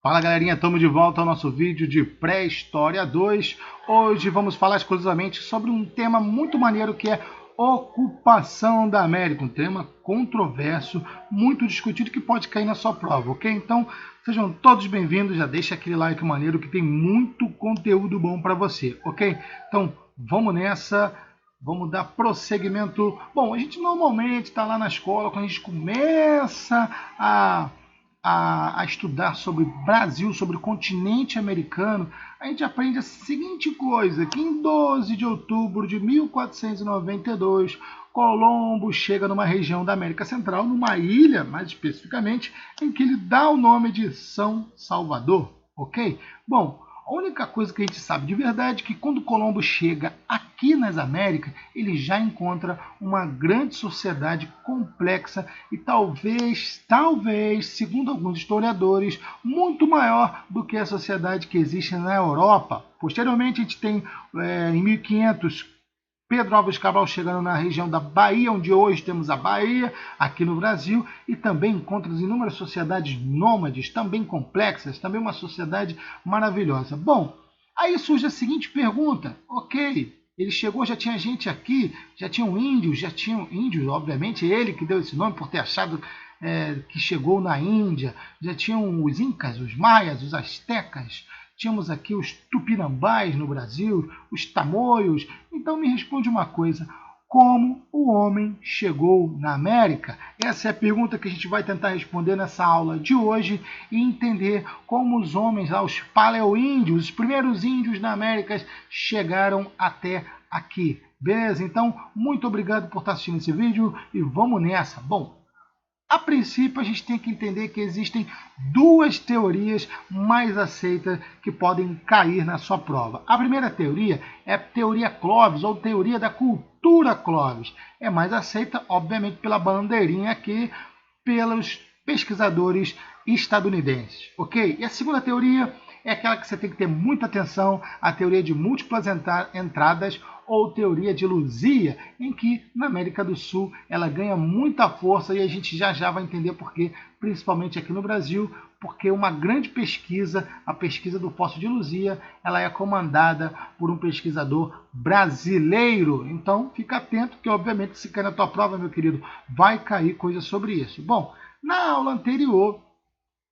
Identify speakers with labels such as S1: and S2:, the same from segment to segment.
S1: Fala galerinha, estamos de volta ao nosso vídeo de Pré-História 2. Hoje vamos falar exclusivamente sobre um tema muito maneiro que é ocupação da América. Um tema controverso, muito discutido que pode cair na sua prova, ok? Então sejam todos bem-vindos, já deixa aquele like maneiro que tem muito conteúdo bom para você, ok? Então vamos nessa. Vamos dar prosseguimento. Bom, a gente normalmente está lá na escola, quando a gente começa a estudar sobre o Brasil, sobre o continente americano, a gente aprende a seguinte coisa, que em 12 de outubro de 1492, Colombo chega numa região da América Central, numa ilha, mais especificamente, em que ele dá o nome de São Salvador, ok? Bom, a única coisa que a gente sabe de verdade é que quando Colombo chega aqui nas Américas, ele já encontra uma grande sociedade complexa e talvez, segundo alguns historiadores, muito maior do que a sociedade que existe na Europa. Posteriormente, a gente tem, em 1500, Pedro Álvares Cabral chegando na região da Bahia, onde hoje temos a Bahia, aqui no Brasil, e também encontra inúmeras sociedades nômades, também complexas, também uma sociedade maravilhosa. Bom, aí surge a seguinte pergunta, ok, ele chegou, já tinha gente aqui, já tinham índios, obviamente, ele que deu esse nome por ter achado que chegou na Índia, já tinham os incas, os maias, os astecas, tínhamos aqui os tupinambás no Brasil, os tamoios. Então me responde uma coisa, como o homem chegou na América? Essa é a pergunta que a gente vai tentar responder nessa aula de hoje e entender como os homens, os paleoíndios, os primeiros índios na América chegaram até aqui. Beleza? Então, muito obrigado por estar assistindo esse vídeo e vamos nessa. Bom, a princípio, a gente tem que entender que existem duas teorias mais aceitas que podem cair na sua prova. A primeira teoria é a teoria Clovis, ou teoria da cultura Clovis. É mais aceita, obviamente, pela bandeirinha aqui, pelos pesquisadores estadunidenses, ok? E a segunda teoria é aquela que você tem que ter muita atenção, a teoria de múltiplas entradas, ou teoria de Luzia, em que na América do Sul ela ganha muita força e a gente já vai entender por quê, principalmente aqui no Brasil, porque uma grande pesquisa, a pesquisa do Fóssil de Luzia, ela é comandada por um pesquisador brasileiro. Então fica atento que obviamente se cair na tua prova, meu querido, vai cair coisa sobre isso. Bom, na aula anterior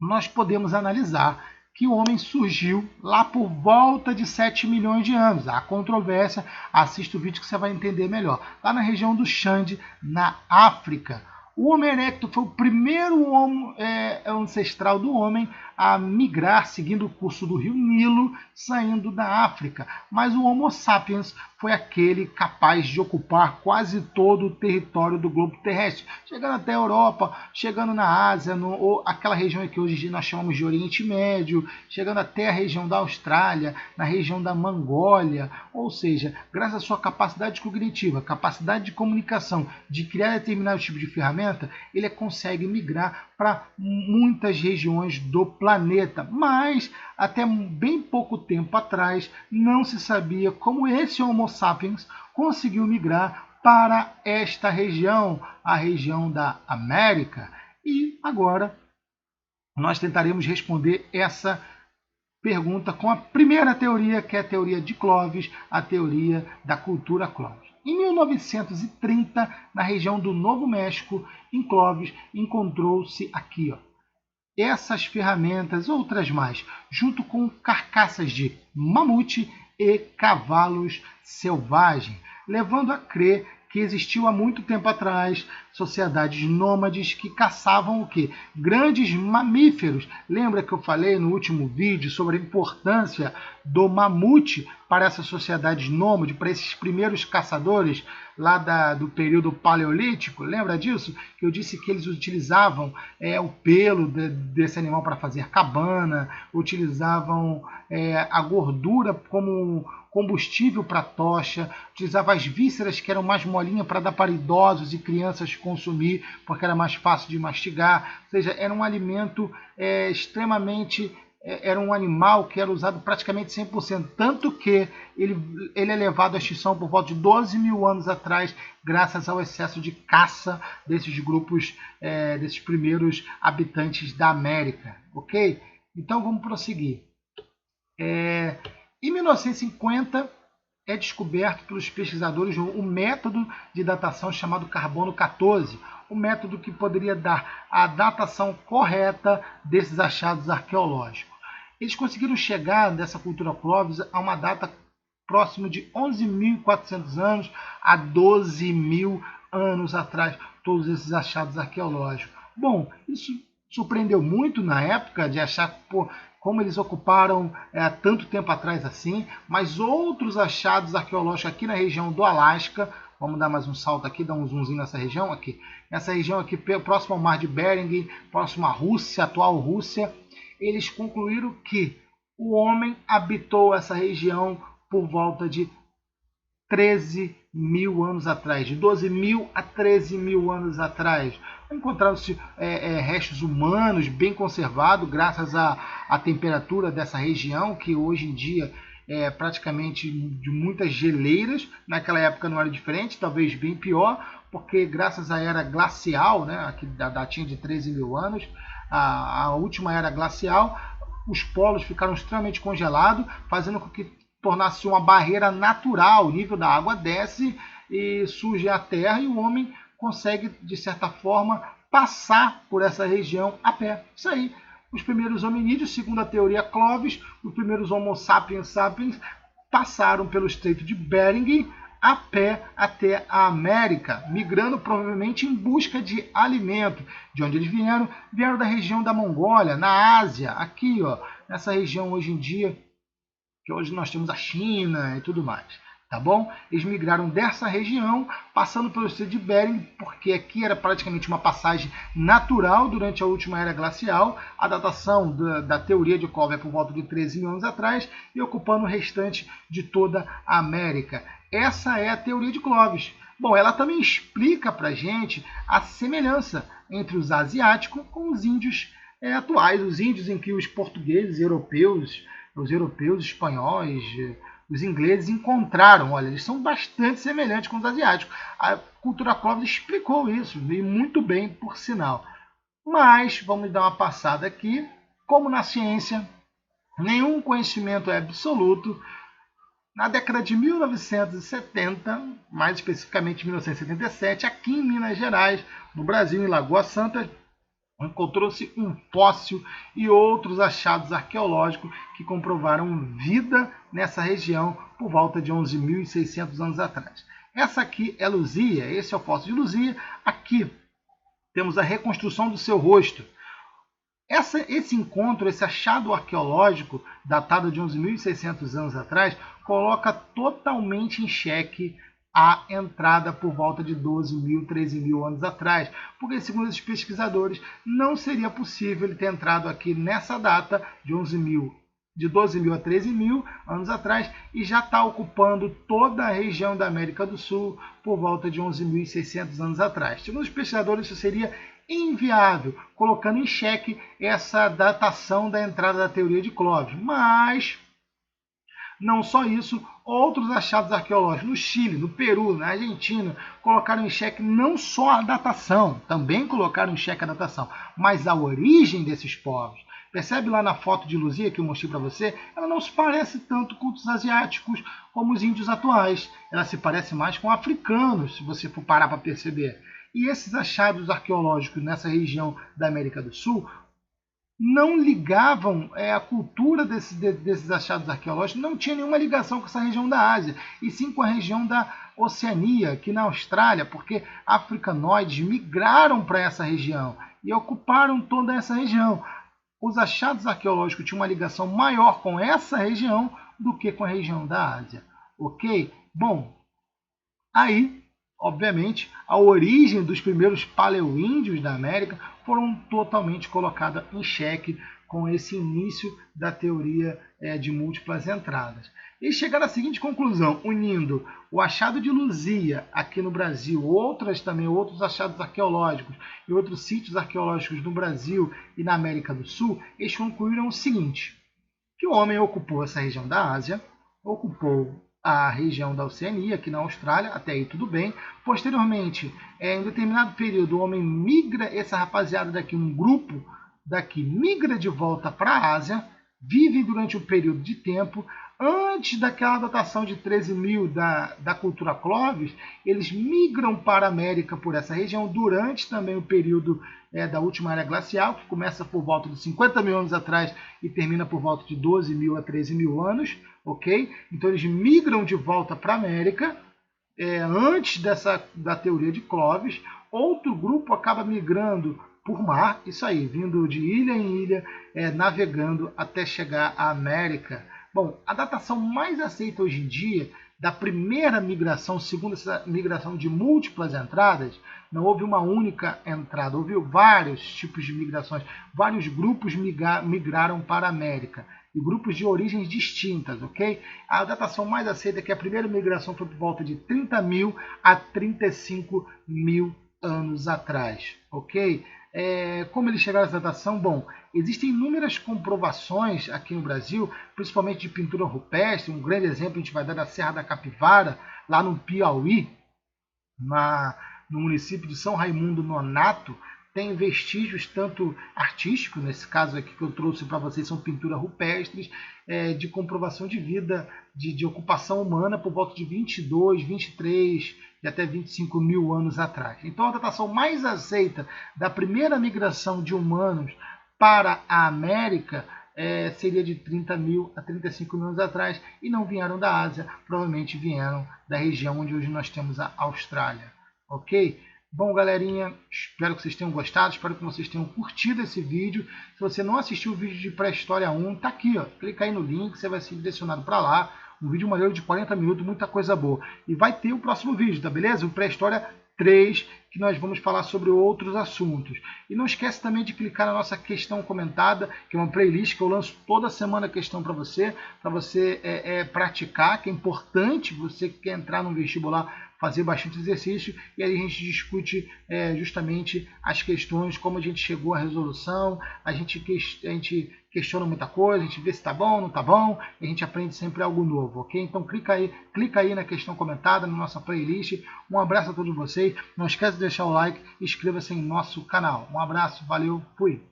S1: nós podemos analisar que o homem surgiu lá por volta de 7 milhões de anos. Há controvérsia, assista o vídeo que você vai entender melhor. Lá na região do Xande, na África. O Homo erectus foi o primeiro ancestral do homem a migrar seguindo o curso do rio Nilo, saindo da África. Mas o Homo sapiens foi aquele capaz de ocupar quase todo o território do globo terrestre, chegando até a Europa, chegando na Ásia, ou aquela região que hoje nós chamamos de Oriente Médio, chegando até a região da Austrália, na região da Mongólia. Ou seja, graças à sua capacidade cognitiva, capacidade de comunicação, de criar determinado tipo de ferramenta, ele consegue migrar para muitas regiões do planeta, mas até bem pouco tempo atrás não se sabia como esse Homo sapiens conseguiu migrar para esta região, a região da América. E agora nós tentaremos responder essa pergunta com a primeira teoria, que é a teoria de Clovis, a teoria da cultura Clovis. Em 1930, na região do Novo México, em Clovis, encontrou-se aqui, essas ferramentas, outras mais, junto com carcaças de mamute e cavalos selvagens, levando a crer que existiu há muito tempo atrás sociedades nômades que caçavam o quê? Grandes mamíferos. Lembra que eu falei no último vídeo sobre a importância do mamute para essas sociedades nômades, para esses primeiros caçadores lá do período paleolítico? Lembra disso? Que eu disse que eles utilizavam o pelo desse animal para fazer cabana, utilizavam a gordura como combustível para tocha, utilizava as vísceras que eram mais molinhas para dar para idosos e crianças consumir, porque era mais fácil de mastigar. Ou seja, era um alimento extremamente... Era um animal que era usado praticamente 100%, tanto que ele é levado à extinção por volta de 12 mil anos atrás, graças ao excesso de caça desses grupos, desses primeiros habitantes da América, ok? Então vamos prosseguir. Em 1950 é descoberto pelos pesquisadores o método de datação chamado carbono 14, o método que poderia dar a datação correta desses achados arqueológicos. Eles conseguiram chegar dessa cultura Clovis a uma data próximo de 11.400 anos a 12.000 anos atrás, todos esses achados arqueológicos. Bom, isso surpreendeu muito na época de achar como eles ocuparam tanto tempo atrás assim, mas outros achados arqueológicos aqui na região do Alasca, vamos dar mais um salto aqui, dar um zoomzinho nessa região aqui, próximo ao mar de Bering, próximo à Rússia, atual Rússia, eles concluíram que o homem habitou essa região por volta de 13.000 anos atrás, de 12.000 a 13.000 anos atrás. Encontraram-se restos humanos bem conservados, graças à temperatura dessa região, que hoje em dia é praticamente de muitas geleiras. Naquela época não era diferente, talvez bem pior, porque graças à era glacial, né, aqui da datinha de 13.000 anos, a última era glacial, os polos ficaram extremamente congelados, fazendo com que tornasse uma barreira natural, o nível da água desce e surge a terra e o homem consegue, de certa forma, passar por essa região a pé. Isso aí. Os primeiros hominídeos, segundo a teoria Clovis, os primeiros Homo sapiens sapiens passaram pelo Estreito de Bering a pé até a América, migrando provavelmente em busca de alimento. De onde eles vieram? Vieram da região da Mongólia, na Ásia, aqui, ó, nessa região hoje em dia, que hoje nós temos a China e tudo mais, tá bom? Eles migraram dessa região, passando pelo Estreito de Bering, porque aqui era praticamente uma passagem natural durante a última era glacial. A datação da teoria de Clovis é por volta de 13.000 anos atrás, e ocupando o restante de toda a América. Essa é a teoria de Clovis. Bom, ela também explica para a gente a semelhança entre os asiáticos com os índios atuais, os índios em que os portugueses, os europeus, espanhóis, os ingleses encontraram. Olha, eles são bastante semelhantes com os asiáticos. A cultura Clovis explicou isso, e muito bem, por sinal. Mas, vamos dar uma passada aqui. Como na ciência, nenhum conhecimento é absoluto. Na década de 1970, mais especificamente 1977, aqui em Minas Gerais, no Brasil, em Lagoa Santa, encontrou-se um fóssil e outros achados arqueológicos que comprovaram vida nessa região por volta de 11.600 anos atrás. Essa aqui é Luzia, esse é o fóssil de Luzia. Aqui temos a reconstrução do seu rosto. Esse encontro, esse achado arqueológico, datado de 11.600 anos atrás, coloca totalmente em xeque a entrada por volta de 12.000, 13.000 anos atrás, porque, segundo esses pesquisadores, não seria possível ele ter entrado aqui nessa data de 12.000 a 13.000 anos atrás, e já está ocupando toda a região da América do Sul por volta de 11.600 anos atrás. Segundo os pesquisadores, isso seria inviável, colocando em xeque essa datação da entrada da teoria de Clovis. Mas não só isso, outros achados arqueológicos no Chile, no Peru, na Argentina, colocaram em xeque não só a datação, também colocaram em xeque a datação, mas a origem desses povos. Percebe lá na foto de Luzia que eu mostrei para você? Ela não se parece tanto com os asiáticos como os índios atuais. Ela se parece mais com africanos, se você for parar para perceber. E esses achados arqueológicos nessa região da América do Sul não ligavam a cultura desses achados arqueológicos, não tinha nenhuma ligação com essa região da Ásia, e sim com a região da Oceania, aqui na Austrália, porque africanoides migraram para essa região e ocuparam toda essa região. Os achados arqueológicos tinham uma ligação maior com essa região do que com a região da Ásia. Ok? Bom, aí, obviamente, a origem dos primeiros paleoíndios da América foram totalmente colocadas em xeque com esse início da teoria de múltiplas entradas. E chegaram à seguinte conclusão, unindo o achado de Luzia aqui no Brasil, outros achados arqueológicos e outros sítios arqueológicos no Brasil e na América do Sul, eles concluíram o seguinte, que o homem ocupou essa região da Ásia, ocupou a região da Oceania, aqui na Austrália, até aí tudo bem. Posteriormente, em determinado período, o homem migra essa rapaziada daqui, um grupo daqui migra de volta para a Ásia, vivem durante um período de tempo. Antes daquela datação de 13.000 da cultura Clovis, eles migram para a América por essa região durante também o período da última era glacial, que começa por volta de 50 mil anos atrás e termina por volta de 12.000 a 13.000 anos, ok? Então eles migram de volta para a América antes da teoria de Clovis. Outro grupo acaba migrando por mar, isso aí, vindo de ilha em ilha, navegando até chegar à América. Bom, a datação mais aceita hoje em dia da primeira migração, segundo essa migração de múltiplas entradas, não houve uma única entrada, houve vários tipos de migrações, vários grupos migraram para a América, e grupos de origens distintas, ok? A datação mais aceita é que a primeira migração foi por volta de 30.000 a 35.000 anos atrás, ok? Como eles chegaram a essa datação? Bom, existem inúmeras comprovações aqui no Brasil, principalmente de pintura rupestre. Um grande exemplo a gente vai dar da Serra da Capivara, lá no Piauí, no município de São Raimundo Nonato. Tem vestígios tanto artísticos, nesse caso aqui que eu trouxe para vocês são pinturas rupestres, de comprovação de vida, de ocupação humana por volta de 22, 23 e até 25 mil anos atrás. Então a datação mais aceita da primeira migração de humanos para a América seria de 30.000 a 35 mil anos atrás, e não vieram da Ásia, provavelmente vieram da região onde hoje nós temos a Austrália, ok? Bom, galerinha, espero que vocês tenham gostado, espero que vocês tenham curtido esse vídeo. Se você não assistiu o vídeo de Pré-História 1, tá aqui, ó. Clica aí no link, você vai ser direcionado para lá. Um vídeo maneiro de 40 minutos, muita coisa boa. E vai ter o próximo vídeo, tá beleza? O Pré-História 3, que nós vamos falar sobre outros assuntos. E não esquece também de clicar na nossa questão comentada, que é uma playlist que eu lanço toda semana questão para você praticar, que é importante você que quer entrar no vestibular, fazer bastante exercício, e aí a gente discute justamente as questões, como a gente chegou à resolução, a gente questiona muita coisa, a gente vê se está bom, não está bom, e a gente aprende sempre algo novo, ok? Então clica aí na questão comentada, na nossa playlist. Um abraço a todos vocês, não esquece de deixar o like e inscreva-se em nosso canal. Um abraço, valeu, fui!